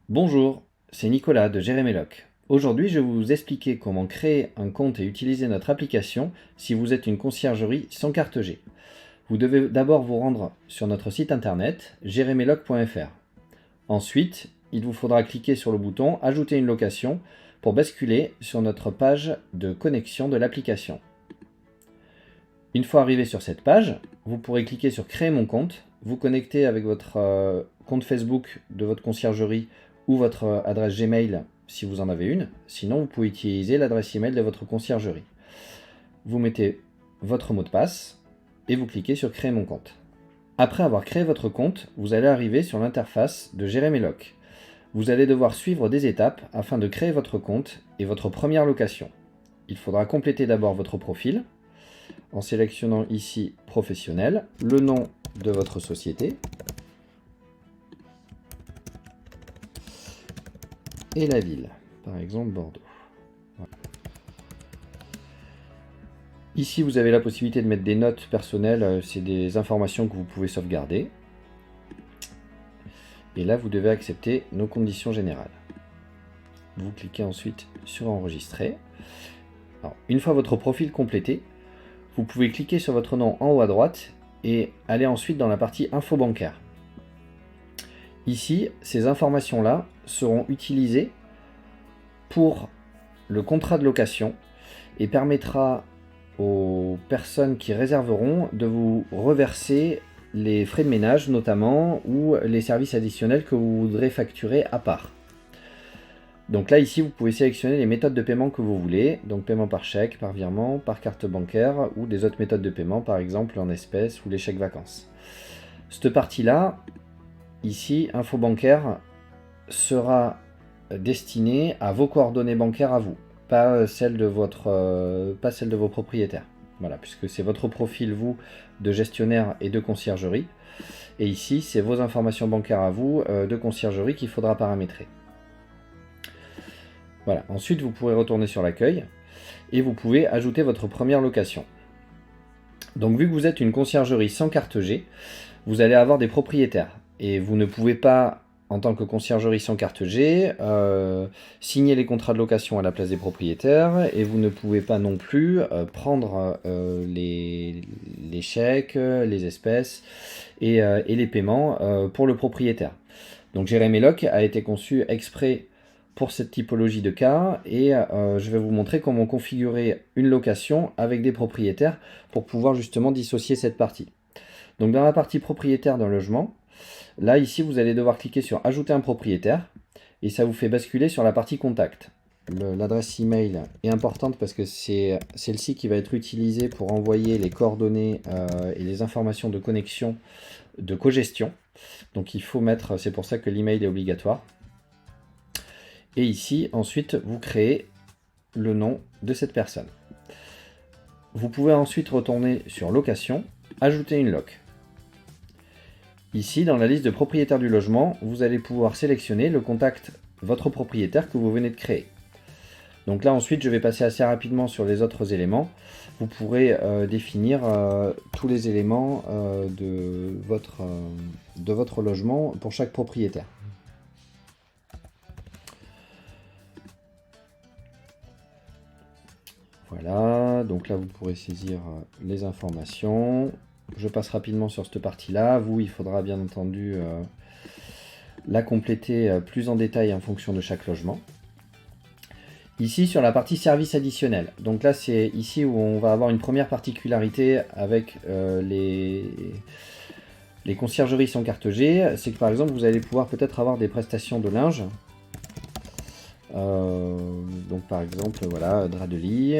Bonjour, c'est Nicolas de Jéréméloc. Aujourd'hui, je vais vous expliquer comment créer un compte et utiliser notre application si vous êtes une conciergerie sans carte G. Vous devez d'abord vous rendre sur notre site internet jéréméloc.fr. Ensuite, il vous faudra cliquer sur le bouton « Ajouter une location » pour basculer sur notre page de connexion de l'application. Une fois arrivé sur cette page, vous pourrez cliquer sur « Créer mon compte », vous connecter avec votre compte Facebook de votre conciergerie ou votre adresse Gmail si vous en avez une. Sinon, vous pouvez utiliser l'adresse email de votre conciergerie. Vous mettez votre mot de passe et vous cliquez sur « Créer mon compte ». Après avoir créé votre compte, vous allez arriver sur l'interface de Jéréméloc. Vous allez devoir suivre des étapes afin de créer votre compte et votre première location. Il faudra compléter d'abord votre profil en sélectionnant ici « Professionnel », le nom de votre société et la ville, par exemple Bordeaux. Voilà. Ici, vous avez la possibilité de mettre des notes personnelles, c'est des informations que vous pouvez sauvegarder. Et là, vous devez accepter nos conditions générales. Vous cliquez ensuite sur Enregistrer. Alors, une fois votre profil complété, vous pouvez cliquer sur votre nom en haut à droite et aller ensuite dans la partie Info bancaire. Ici, ces informations-là seront utilisées pour le contrat de location et permettra aux personnes qui réserveront de vous reverser les frais de ménage notamment ou les services additionnels que vous voudrez facturer à part. Donc là ici vous pouvez sélectionner les méthodes de paiement que vous voulez, donc paiement par chèque, par virement, par carte bancaire ou des autres méthodes de paiement par exemple en espèces ou les chèques vacances. Cette partie là, ici info bancaire, sera destinée à vos coordonnées bancaires à vous, pas celle de vos propriétaires. Voilà, puisque c'est votre profil, vous, de gestionnaire et de conciergerie. Et ici, c'est vos informations bancaires à vous, de conciergerie, qu'il faudra paramétrer. Voilà, ensuite, vous pourrez retourner sur l'accueil et vous pouvez ajouter votre première location. Donc, vu que vous êtes une conciergerie sans carte G, vous allez avoir des propriétaires. Et vous ne pouvez pas, en tant que conciergerie sans carte G, signer les contrats de location à la place des propriétaires et vous ne pouvez pas non plus prendre les chèques, les espèces et les paiements pour le propriétaire. Donc Jéréméloc a été conçu exprès pour cette typologie de cas et je vais vous montrer comment configurer une location avec des propriétaires pour pouvoir justement dissocier cette partie. Donc dans la partie propriétaire d'un logement, là, ici, vous allez devoir cliquer sur « Ajouter un propriétaire » et ça vous fait basculer sur la partie « Contact ». L'adresse email est importante parce que c'est celle-ci qui va être utilisée pour envoyer les coordonnées et les informations de connexion de cogestion. Donc il faut mettre, c'est pour ça que l'email est obligatoire. Et ici, ensuite, vous créez le nom de cette personne. Vous pouvez ensuite retourner sur « Location », ajouter une loc. Ici, dans la liste de propriétaires du logement, vous allez pouvoir sélectionner le contact votre propriétaire que vous venez de créer. Donc là, ensuite, je vais passer assez rapidement sur les autres éléments. Vous pourrez définir tous les éléments de votre logement pour chaque propriétaire. Voilà, donc là, vous pourrez saisir les informations. Je passe rapidement sur cette partie-là. Vous, il faudra bien entendu la compléter plus en détail en fonction de chaque logement. Ici, sur la partie services additionnels. Donc là, c'est ici où on va avoir une première particularité avec les conciergeries sans carte G. C'est que par exemple, vous allez pouvoir peut-être avoir des prestations de linge. Donc par exemple, voilà, drap de lit.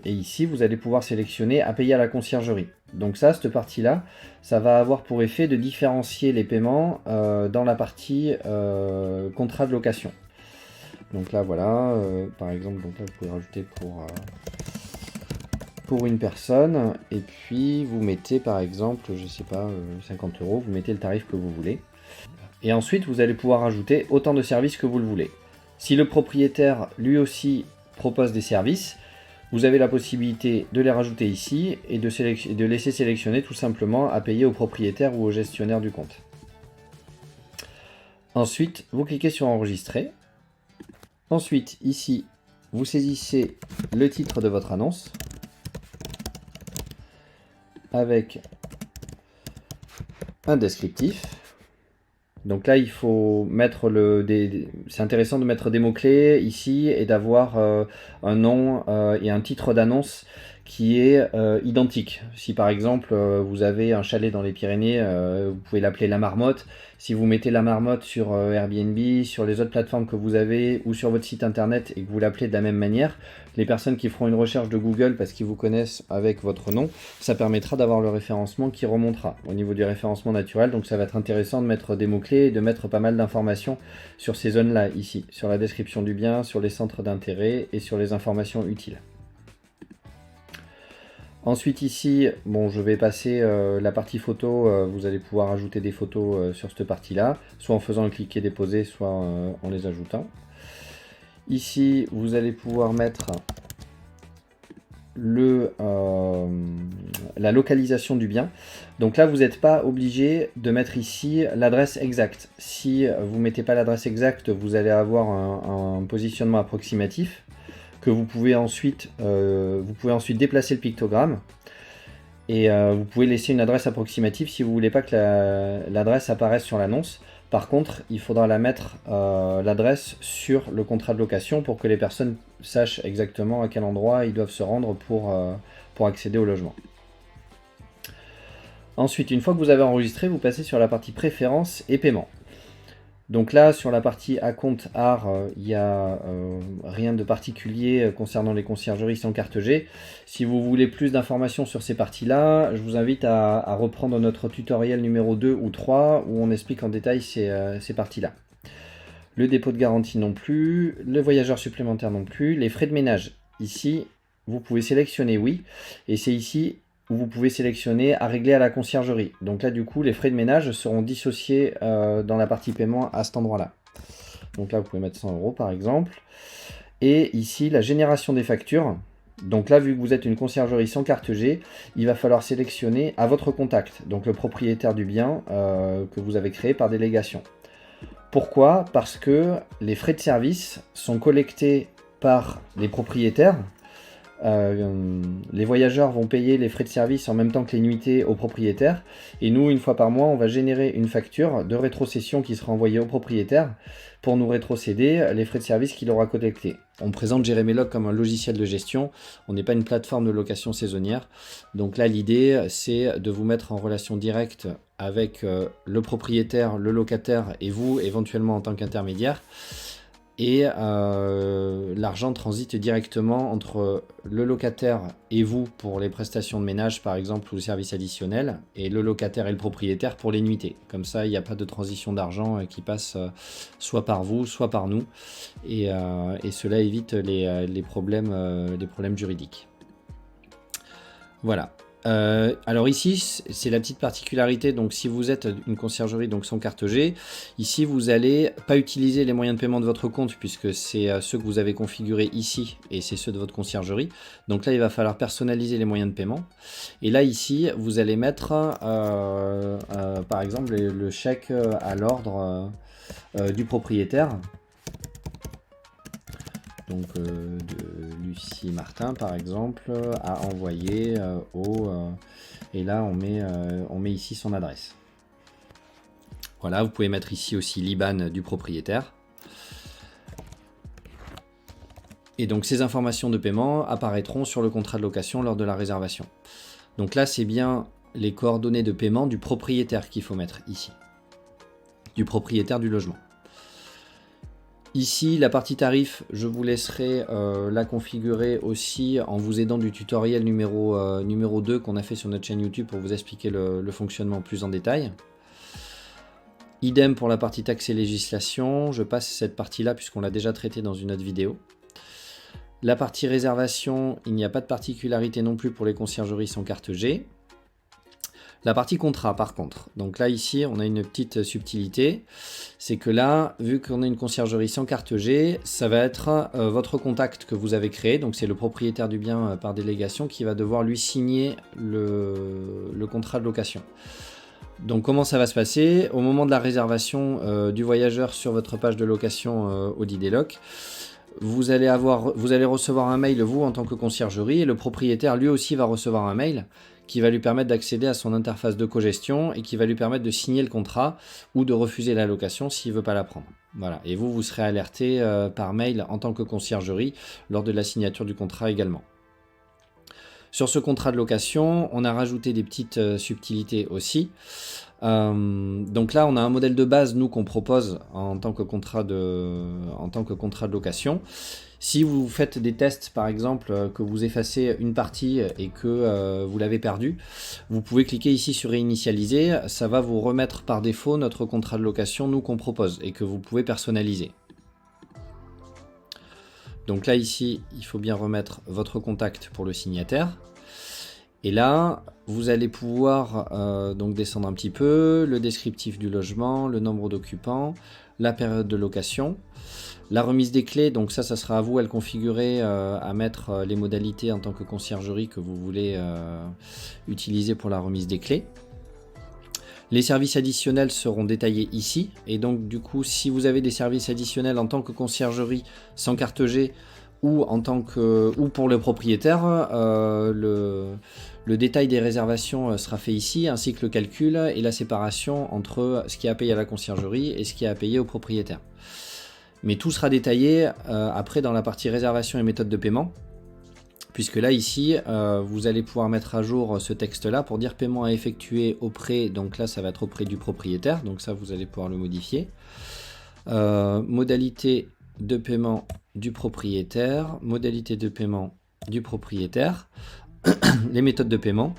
Et ici, vous allez pouvoir sélectionner à payer à la conciergerie. Donc ça, cette partie-là, ça va avoir pour effet de différencier les paiements dans la partie contrat de location. Donc là, voilà, par exemple, donc là, vous pouvez rajouter pour une personne. Et puis, vous mettez par exemple, je sais pas, 50 €, vous mettez le tarif que vous voulez. Et ensuite, vous allez pouvoir ajouter autant de services que vous le voulez. Si le propriétaire, lui aussi, propose des services, vous avez la possibilité de les rajouter ici et de laisser sélectionner tout simplement à payer au propriétaire ou au gestionnaire du compte. Ensuite, vous cliquez sur enregistrer. Ensuite, ici, vous saisissez le titre de votre annonce avec un descriptif. Donc là, il faut mettre c'est intéressant de mettre des mots-clés ici et d'avoir un nom et un titre d'annonce qui est identique. Si par exemple vous avez un chalet dans les Pyrénées, vous pouvez l'appeler La Marmotte. Si vous mettez La Marmotte sur Airbnb, sur les autres plateformes que vous avez ou sur votre site internet et que vous l'appelez de la même manière, les personnes qui feront une recherche de Google parce qu'ils vous connaissent avec votre nom, ça permettra d'avoir le référencement qui remontera au niveau du référencement naturel. Donc ça va être intéressant de mettre des mots-clés et de mettre pas mal d'informations sur ces zones-là ici, sur la description du bien, sur les centres d'intérêt et sur les informations utiles. Ensuite ici, bon, je vais passer la partie photo, vous allez pouvoir ajouter des photos sur cette partie-là, soit en faisant un cliquer déposer, soit en les ajoutant. Ici, vous allez pouvoir mettre la localisation du bien. Donc là, vous n'êtes pas obligé de mettre ici l'adresse exacte. Si vous ne mettez pas l'adresse exacte, vous allez avoir un positionnement approximatif que vous pouvez ensuite déplacer le pictogramme et vous pouvez laisser une adresse approximative si vous ne voulez pas que l'adresse apparaisse sur l'annonce. Par contre, il faudra la mettre l'adresse sur le contrat de location pour que les personnes sachent exactement à quel endroit ils doivent se rendre pour accéder au logement. Ensuite, une fois que vous avez enregistré, vous passez sur la partie préférences et paiement. Donc là, sur la partie acompte art, il n'y a rien de particulier concernant les conciergeries sans carte G. Si vous voulez plus d'informations sur ces parties-là, je vous invite à reprendre notre tutoriel numéro 2 ou 3 où on explique en détail ces parties-là. Le dépôt de garantie non plus, le voyageur supplémentaire non plus, les frais de ménage. Ici, vous pouvez sélectionner oui, et c'est ici où vous pouvez sélectionner à régler à la conciergerie. Donc là, du coup, les frais de ménage seront dissociés dans la partie paiement à cet endroit-là. Donc là, vous pouvez mettre 100 € par exemple. Et ici, la génération des factures. Donc là, vu que vous êtes une conciergerie sans carte G, il va falloir sélectionner à votre contact, donc le propriétaire du bien que vous avez créé par délégation. Pourquoi? Parce que les frais de service sont collectés par les propriétaires. Les voyageurs vont payer les frais de service en même temps que les nuitées aux propriétaires. Et nous, une fois par mois, on va générer une facture de rétrocession qui sera envoyée au propriétaire pour nous rétrocéder les frais de service qu'il aura collectés. On présente Jérémélog comme un logiciel de gestion. On n'est pas une plateforme de location saisonnière. Donc là, l'idée, c'est de vous mettre en relation directe avec le propriétaire, le locataire et vous, éventuellement en tant qu'intermédiaire. Et l'argent transite directement entre le locataire et vous pour les prestations de ménage par exemple ou services additionnels, et le locataire et le propriétaire pour les nuitées. Comme ça, il n'y a pas de transition d'argent qui passe soit par vous, soit par nous, et cela évite les problèmes juridiques. Voilà. Alors ici, c'est la petite particularité, donc si vous êtes une conciergerie donc sans carte G, ici vous n'allez pas utiliser les moyens de paiement de votre compte puisque c'est ceux que vous avez configurés ici et c'est ceux de votre conciergerie. Donc là, il va falloir personnaliser les moyens de paiement. Et là, ici, vous allez mettre par exemple le chèque à l'ordre du propriétaire. Donc de Lucie Martin par exemple à envoyer et là on met ici son adresse. Voilà, vous pouvez mettre ici aussi l'IBAN du propriétaire. Et donc ces informations de paiement apparaîtront sur le contrat de location lors de la réservation. Donc là c'est bien les coordonnées de paiement du propriétaire qu'il faut mettre ici, du propriétaire du logement. Ici, la partie tarif, je vous laisserai la configurer aussi en vous aidant du tutoriel numéro 2 qu'on a fait sur notre chaîne YouTube pour vous expliquer le fonctionnement plus en détail. Idem pour la partie taxes et législation, je passe cette partie-là puisqu'on l'a déjà traité dans une autre vidéo. La partie réservation, il n'y a pas de particularité non plus pour les conciergeries sans carte G. La partie contrat par contre, donc là ici on a une petite subtilité, c'est que là, vu qu'on a une conciergerie sans carte G, ça va être votre contact que vous avez créé, donc c'est le propriétaire du bien par délégation qui va devoir lui signer le contrat de location. Donc comment ça va se passer? Au moment de la réservation du voyageur sur votre page de location Holiday Lock, vous allez recevoir un mail, vous, en tant que conciergerie, et le propriétaire, lui aussi, va recevoir un mail qui va lui permettre d'accéder à son interface de cogestion et qui va lui permettre de signer le contrat ou de refuser la location s'il ne veut pas la prendre. Voilà. Et vous serez alerté par mail en tant que conciergerie lors de la signature du contrat également. Sur ce contrat de location, on a rajouté des petites subtilités aussi. Donc là, on a un modèle de base, nous, qu'on propose en tant que contrat de location. Si vous faites des tests, par exemple, que vous effacez une partie et que vous l'avez perdue, vous pouvez cliquer ici sur réinitialiser. Ça va vous remettre par défaut notre contrat de location, nous, qu'on propose et que vous pouvez personnaliser. Donc là, ici, il faut bien remettre votre contact pour le signataire. Et là, vous allez pouvoir donc descendre un petit peu, le descriptif du logement, le nombre d'occupants, la période de location, la remise des clés. Donc ça sera à vous à le configurer, à mettre les modalités en tant que conciergerie que vous voulez utiliser pour la remise des clés. Les services additionnels seront détaillés ici. Et donc du coup, si vous avez des services additionnels en tant que conciergerie sans carte G ou pour le propriétaire, le détail des réservations sera fait ici, ainsi que le calcul et la séparation entre ce qui est à payer à la conciergerie et ce qui est à payer au propriétaire. Mais tout sera détaillé après dans la partie réservation et méthode de paiement. Puisque là, ici, vous allez pouvoir mettre à jour ce texte-là pour dire paiement à effectuer auprès, donc là, ça va être auprès du propriétaire, donc ça, vous allez pouvoir le modifier. Modalité de paiement du propriétaire, modalité de paiement du propriétaire, les méthodes de paiement.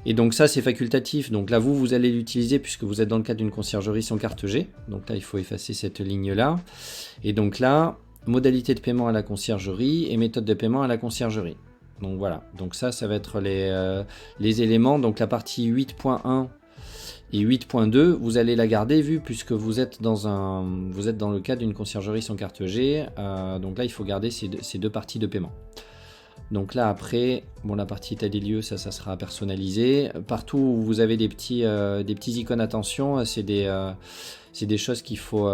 Et donc ça, c'est facultatif, donc là, vous allez l'utiliser puisque vous êtes dans le cadre d'une conciergerie sans carte G. Donc là, il faut effacer cette ligne-là. Et donc là, modalité de paiement à la conciergerie et méthode de paiement à la conciergerie. Donc voilà, donc ça va être les éléments. Donc la partie 8.1 et 8.2, vous allez la garder puisque vous êtes dans le cadre d'une conciergerie sans carte G. Donc là, il faut garder ces deux parties de paiement. Donc là après, bon, la partie état des lieux, ça sera personnalisé. Partout où vous avez des petits icônes attention, c'est des choses qu'il faut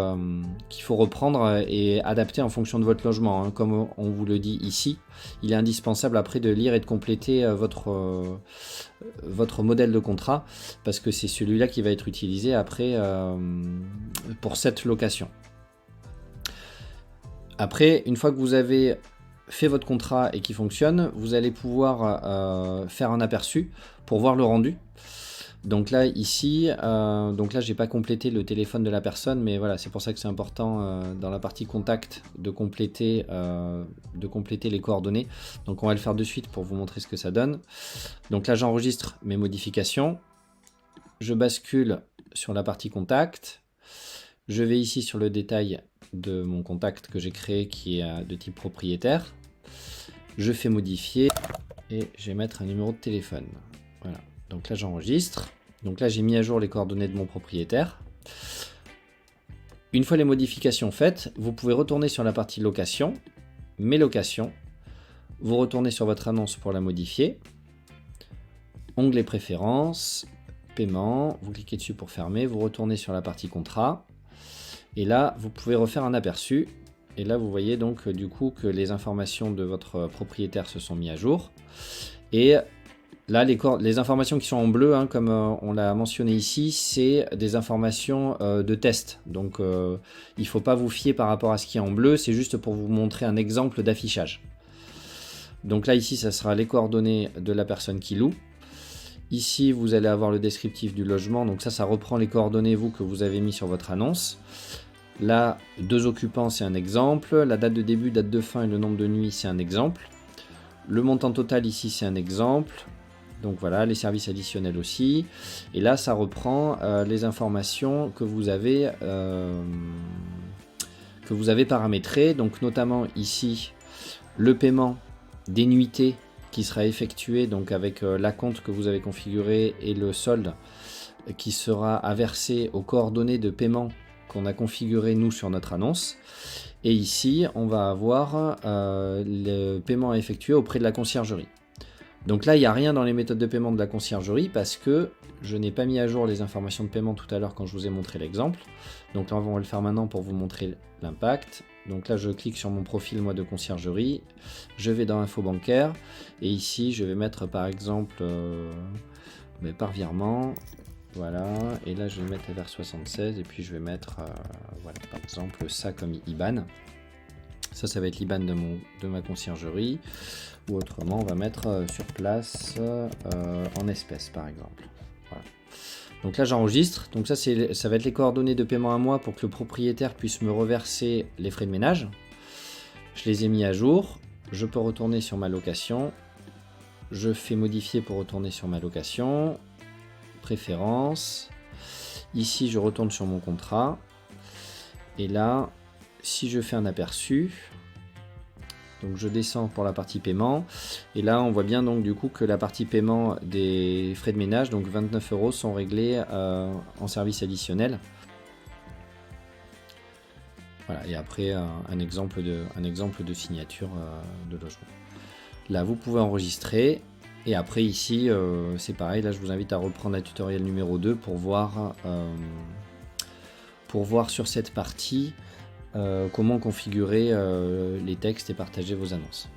reprendre et adapter en fonction de votre logement. Comme on vous le dit ici, il est indispensable après de lire et de compléter votre modèle de contrat parce que c'est celui-là qui va être utilisé après pour cette location. Après, une fois que vous avez fait votre contrat et qui fonctionne, vous allez pouvoir faire un aperçu pour voir le rendu. Donc là ici, j'ai pas complété le téléphone de la personne, mais voilà, c'est pour ça que c'est important dans la partie contact de compléter les coordonnées. Donc on va le faire de suite pour vous montrer ce que ça donne. Donc là j'enregistre mes modifications, je bascule sur la partie contact, je vais ici sur le détail de mon contact que j'ai créé qui est de type propriétaire. Je fais modifier et je vais mettre un numéro de téléphone. Voilà. Donc là j'enregistre. Donc là j'ai mis à jour les coordonnées de mon propriétaire. Une fois les modifications faites, vous pouvez retourner sur la partie location, mes locations. Vous retournez sur votre annonce pour la modifier. Onglet préférences, paiement. Vous cliquez dessus pour fermer. Vous retournez sur la partie contrat. Et là, vous pouvez refaire un aperçu. Et là, vous voyez donc du coup que les informations de votre propriétaire se sont mises à jour. Et là, les informations qui sont en bleu, comme on l'a mentionné ici, c'est des informations de test. Donc, il ne faut pas vous fier par rapport à ce qui est en bleu. C'est juste pour vous montrer un exemple d'affichage. Donc là, ici, ça sera les coordonnées de la personne qui loue. Ici, vous allez avoir le descriptif du logement. Donc ça reprend les coordonnées, que vous avez mis sur votre annonce. Là, 2 occupants, c'est un exemple. La date de début, date de fin et le nombre de nuits, c'est un exemple. Le montant total ici, c'est un exemple. Donc voilà, les services additionnels aussi. Et là, ça reprend les informations que vous avez paramétrées. Donc notamment ici, le paiement des nuitées qui sera effectué donc avec l'acompte que vous avez configuré et le solde qui sera à verser aux coordonnées de paiement qu'on a configuré nous sur notre annonce. Et ici, on va avoir le paiement à effectuer auprès de la conciergerie. Donc là, il n'y a rien dans les méthodes de paiement de la conciergerie parce que je n'ai pas mis à jour les informations de paiement tout à l'heure quand je vous ai montré l'exemple. Donc là, on va le faire maintenant pour vous montrer l'impact. Donc là, je clique sur mon profil moi de conciergerie, je vais dans info bancaire et ici, je vais mettre par exemple par virement. Voilà, et là je vais mettre vers 76 et puis je vais mettre voilà, par exemple ça comme IBAN. Ça va être l'IBAN de ma conciergerie, ou autrement on va mettre sur place en espèces par exemple. Voilà. Donc là j'enregistre, donc ça va être les coordonnées de paiement à moi pour que le propriétaire puisse me reverser les frais de ménage. Je les ai mis à jour, je peux retourner sur ma location, je fais modifier pour retourner sur ma location, préférences, ici je retourne sur mon contrat, et là si je fais un aperçu, donc je descends pour la partie paiement, et là on voit bien donc du coup que la partie paiement des frais de ménage, donc 29 € sont réglés en service additionnel. Voilà, et après un exemple de signature de logement. Là vous pouvez enregistrer. Et après ici, c'est pareil, là je vous invite à reprendre la tutoriel numéro 2 pour voir sur cette partie comment configurer les textes et partager vos annonces.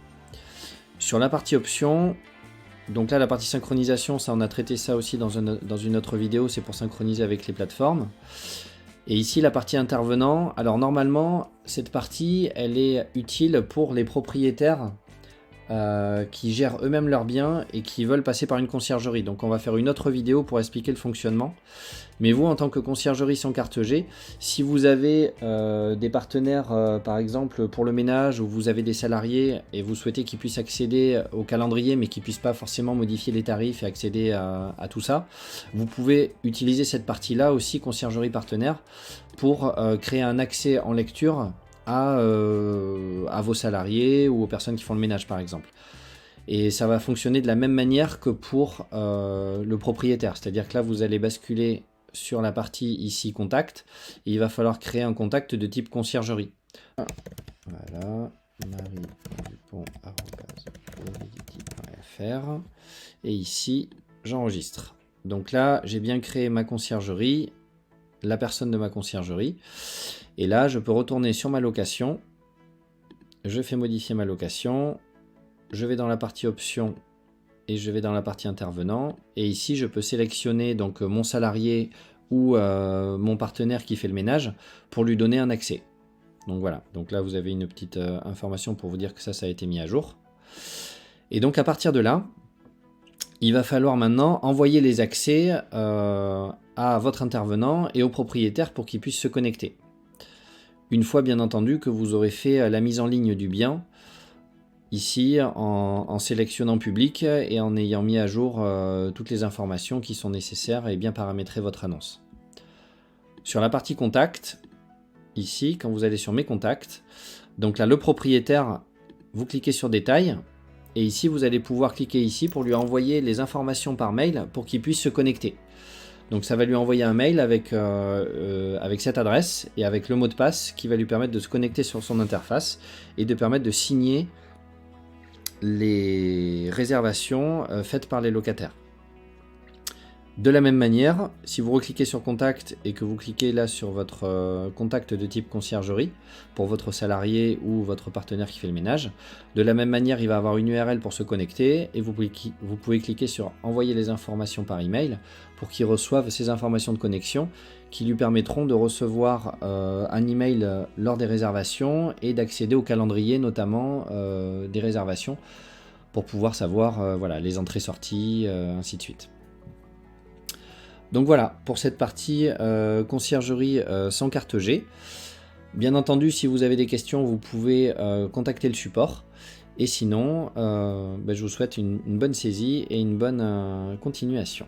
Sur la partie options, donc là la partie synchronisation, ça on a traité ça aussi dans une autre vidéo, c'est pour synchroniser avec les plateformes. Et ici la partie intervenant, alors normalement cette partie elle est utile pour les propriétaires qui gèrent eux-mêmes leurs biens et qui veulent passer par une conciergerie. Donc on va faire une autre vidéo pour expliquer le fonctionnement. Mais vous, en tant que conciergerie sans carte G, si vous avez des partenaires, par exemple pour le ménage, ou vous avez des salariés et vous souhaitez qu'ils puissent accéder au calendrier mais qu'ils ne puissent pas forcément modifier les tarifs et accéder à tout ça, vous pouvez utiliser cette partie-là aussi, conciergerie partenaire, pour créer un accès en lecture à vos salariés ou aux personnes qui font le ménage par exemple. Et ça va fonctionner de la même manière que pour le propriétaire, c'est-à-dire que là vous allez basculer sur la partie ici contact et il va falloir créer un contact de type conciergerie. Voilà, marie.dupont@ovidity.fr et ici j'enregistre. Donc là j'ai bien créé ma conciergerie, la personne de ma conciergerie. Et là, je peux retourner sur ma location, je fais modifier ma location, je vais dans la partie options et je vais dans la partie intervenant. Et ici, je peux sélectionner donc mon salarié ou mon partenaire qui fait le ménage pour lui donner un accès. Donc voilà, donc là, vous avez une petite information pour vous dire que ça a été mis à jour. Et donc à partir de là, il va falloir maintenant envoyer les accès à votre intervenant et au propriétaire pour qu'il puisse se connecter. Une fois bien entendu que vous aurez fait la mise en ligne du bien, ici en sélectionnant public et en ayant mis à jour toutes les informations qui sont nécessaires et bien paramétrer votre annonce. Sur la partie contact, ici quand vous allez sur mes contacts, donc là le propriétaire, vous cliquez sur détails et ici vous allez pouvoir cliquer ici pour lui envoyer les informations par mail pour qu'il puisse se connecter. Donc ça va lui envoyer un mail avec cette adresse et avec le mot de passe qui va lui permettre de se connecter sur son interface et de permettre de signer les réservations faites par les locataires. De la même manière, si vous recliquez sur contact et que vous cliquez là sur votre contact de type conciergerie pour votre salarié ou votre partenaire qui fait le ménage, de la même manière il va avoir une URL pour se connecter et vous pouvez cliquer sur envoyer les informations par email pour qu'il reçoive ces informations de connexion qui lui permettront de recevoir un email lors des réservations et d'accéder au calendrier notamment des réservations pour pouvoir savoir voilà, les entrées-sorties, ainsi de suite. Donc voilà, pour cette partie conciergerie sans carte G. Bien entendu, si vous avez des questions, vous pouvez contacter le support. Et sinon, je vous souhaite une bonne saisie et une bonne continuation.